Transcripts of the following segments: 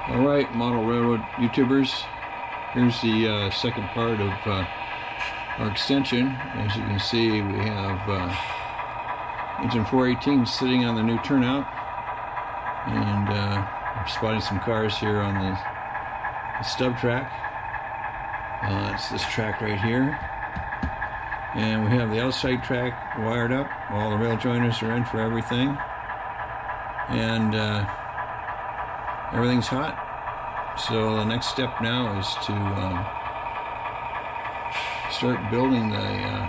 Alright, model railroad YouTubers, here's the second part of our extension. As you can see, we have engine 418 sitting on the new turnout, and we're spotting some cars here on the stub track. It's this track right here, and we have the outside track wired up. All the rail joiners are in for everything, and everything's hot. So the next step now is to start building the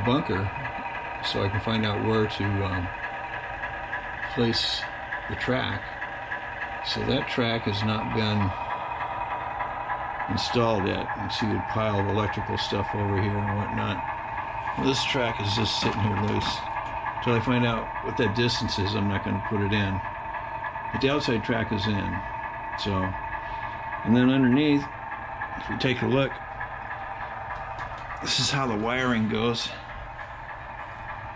bunker, so I can find out where to place the track. So that track has not been installed yet. You can see a pile of electrical stuff over here and whatnot. Well, this track is just sitting here loose. Until I find out what that distance is, I'm not going to put it in. But the outside track is in. So, and then underneath, if we take a look, this is how the wiring goes.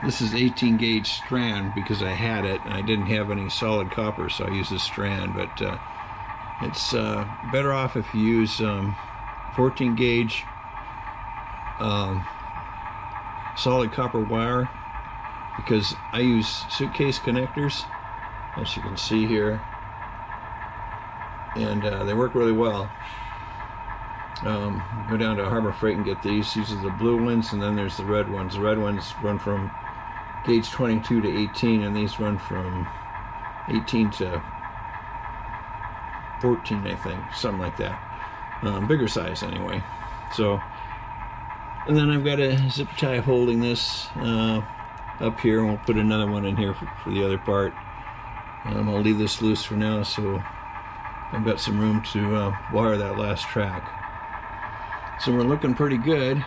This is 18 gauge strand because I had it and I didn't have any solid copper, so I used this strand. But it's better off if you use 14 gauge solid copper wire, because I use suitcase connectors, as you can see here, and they work really well. Go down to Harbor Freight and get these. These are the blue ones, and then there's the red ones. The red ones run from gauge 22 to 18, and these run from 18 to 14, I think, something like that. Bigger size anyway. So, and then I've got a zip tie holding this up here, and we'll put another one in here for the other part. I'll leave this loose for now, so I've got some room to wire that last track. So we're looking pretty good.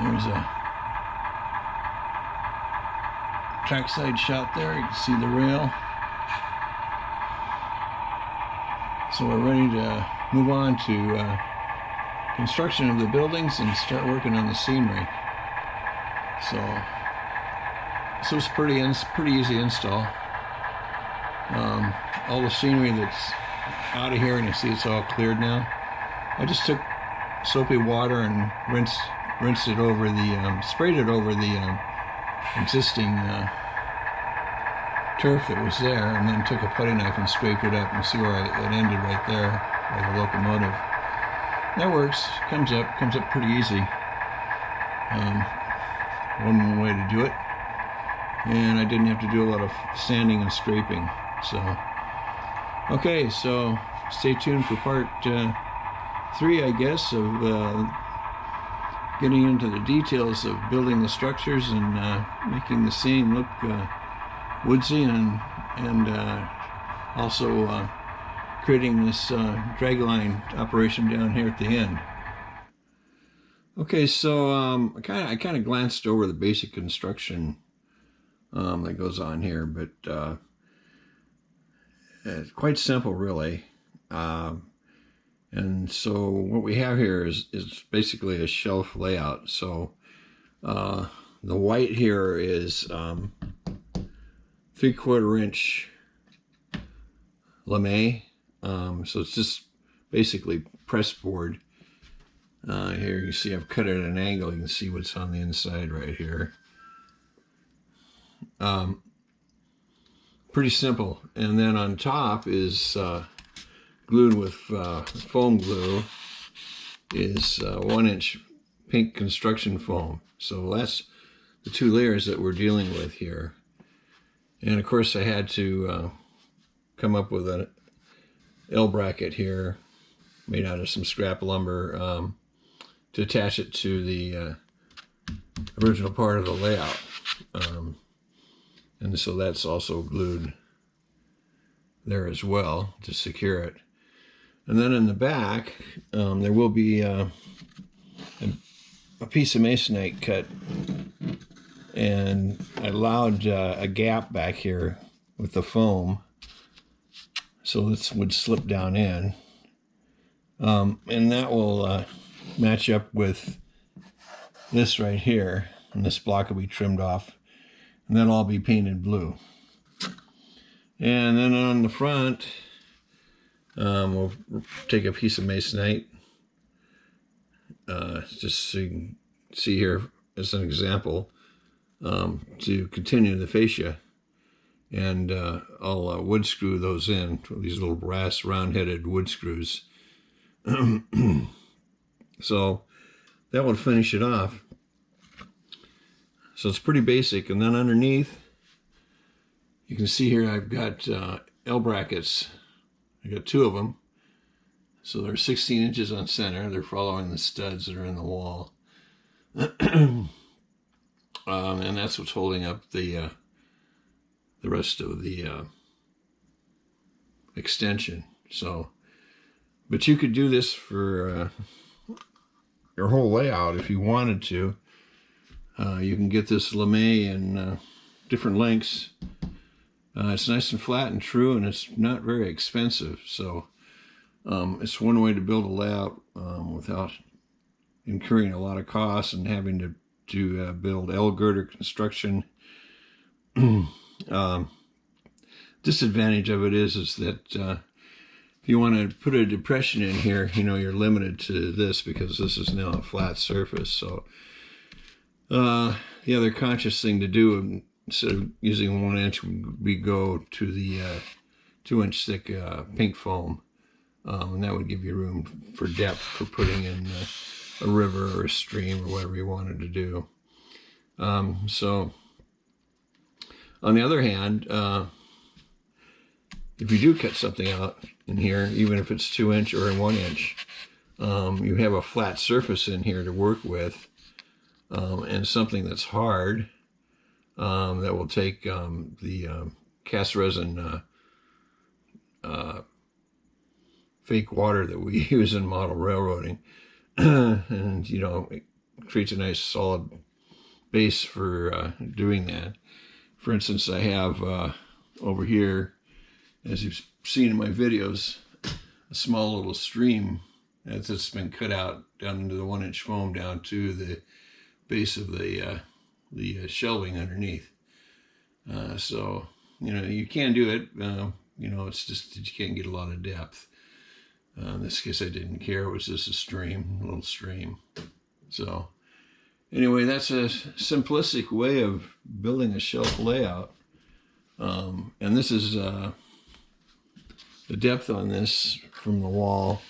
There's a trackside shot there. You can see the rail. So we're ready to move on to construction of the buildings and start working on the scenery. So this was pretty easy install. All the scenery that's out of here, and you see it's all cleared now. I just took soapy water and rinsed it over the, sprayed it over the existing turf that was there, and then took a putty knife and scraped it up, and see where it ended right there by the locomotive. That works. Comes up pretty easy. One way to do it, and I didn't have to do a lot of sanding and scraping. So, okay, so stay tuned for part 3, I guess, of getting into the details of building the structures and making the scene look woodsy, and also creating this dragline operation down here at the end. Okay, so I kind of glanced over the basic construction that goes on here, but it's quite simple, really. And so what we have here is basically a shelf layout. So the white here is 3/4 inch lame. So it's just basically press board. Here you see I've cut it at an angle. You can see what's on the inside right here. Pretty simple. And then on top is glued with foam glue, is 1 inch pink construction foam. So that's the 2 layers that we're dealing with here. And of course I had to come up with an L bracket here made out of some scrap lumber to attach it to the original part of the layout. And so that's also glued there as well to secure it. And then in the back, there will be a piece of masonite cut, and I allowed a gap back here with the foam, so this would slip down in. And that will match up with this right here, and this block will be trimmed off, and that'll all be painted blue. And then on the front, we'll take a piece of masonite, just so you can see here as an example, to continue the fascia. And I'll wood screw those in, these little brass round-headed wood screws. So that would finish it off. So it's pretty basic. And then underneath, you can see here I've got L brackets. I got 2 of them. So they're 16 inches on center. They're following the studs that are in the wall. And that's what's holding up the rest of the extension. So, but you could do this for your whole layout if you wanted to. You can get this lame in different lengths. It's nice and flat and true, and it's not very expensive. So it's one way to build a layout without incurring a lot of costs and having to build L girder construction. Disadvantage of it is that if you want to put a depression in here, you're limited to this because this is now a flat surface. So the other conscious thing to do, instead of using 1 inch, would be go to the 2-inch thick pink foam, and that would give you room for depth for putting in a river or a stream or whatever you wanted to do. So on the other hand, if you do cut something out in here, even if it's 2-inch or 1 inch, you have a flat surface in here to work with, and something that's hard, that will take the cast resin fake water that we use in model railroading, and it creates a nice solid base for doing that. For instance, I have over here, as you've seen in my videos, a small little stream that's been cut out down into the 1-inch foam down to the base of the shelving underneath. So you can do it. It's just that you can't get a lot of depth. In this case, I didn't care. It was just a little stream. So anyway, that's a simplistic way of building a shelf layout. And this is the depth on this from the wall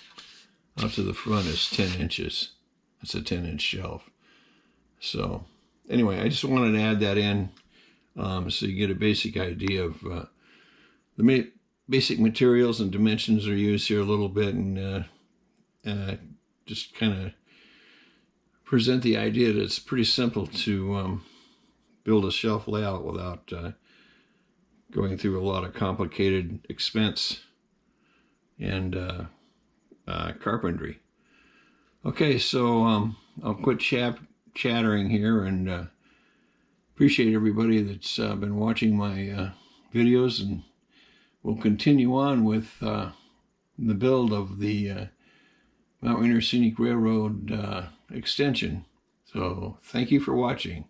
out to the front is 10 inches. That's a 10-inch shelf. So anyway, I just wanted to add that in so you get a basic idea of the basic materials and dimensions are used here a little bit, and just kind of present the idea that it's pretty simple to build a shelf layout without going through a lot of complicated expense and carpentry. Okay, so I'll quit chattering here, and appreciate everybody that's been watching my videos, and we'll continue on with the build of the Mount Rainier Scenic Railroad extension. So thank you for watching.